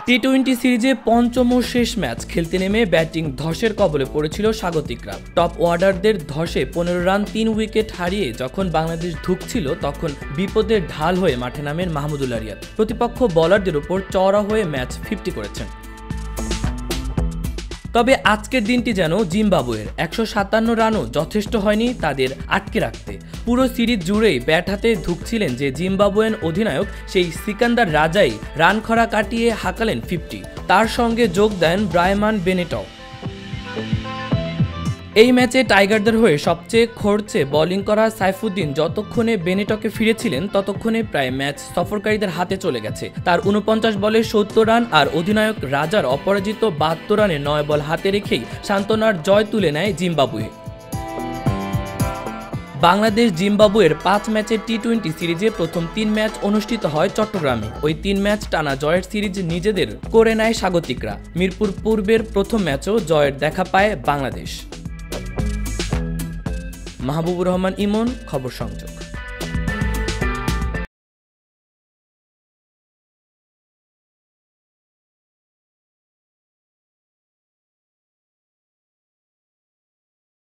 টি-20 সিরিজে পঞ্চম ও শেষ ম্যাচ খেলতে নেমে ব্যাটিং ধসের কবলে পড়েছিল স্বাগতিকরা। টপ অর্ডারদের ধসে 15 রান 3 উইকেট হারিয়ে যখন বাংলাদেশ ধুঁকছিল তখন বিপদের ঢাল হয়ে মাঠে নামেন মাহমুদুল্লাহ রিয়াদ। প্রতিপক্ষ বোলারদের উপর চওড়া হয়ে ম্যাচ 50 করেছেন। তবে আজকের দিনটি যেন জিম্বাবুয়ের 157 রানও যথেষ্ট হয়নি তাদের আটকে রাখতে। পুরো সিরিজ জুড়েই ব্যাট হাতে ধুঁকছিলেন যে জিম্বাবুয়ান অধিনায়ক সেই সিকান্দার রাজাই রান খরা কাটিয়ে হাঁকালেন 50। তার সঙ্গে যোগ দেন ব্রায়ান বেনেটও। এই ম্যাচে টাইগারদের হয়ে সবচেয়ে খরচে বোলিং করা সাইফুদ্দিন যতক্ষণে বেনেটকে ফিরেছিলেন ততক্ষণে প্রায় ম্যাচ সফরকারীদের হাতে চলে গেছে। তার 49 বলে 70 রান আর অধিনায়ক রাজার অপরাজিত 72 রানে 9 বল হাতে রেখেই সান্ত্বনার জয় তুলে নেয় জিম্বাবুয়ে। বাংলাদেশ জিম্বাবুয়ের 5 ম্যাচের টি-20 সিরিজে প্রথম 3 ম্যাচ অনুষ্ঠিত হয় চট্টগ্রামে। ওই 3 ম্যাচ টানা জয়ের সিরিজ নিজেদের করে নেয় স্বাগতিকরা। মিরপুর পূর্বের প্রথম ম্যাচও জয়ের দেখা পায় বাংলাদেশ। মাহবুবুর রহমান ইমন, খবর সংযোগ।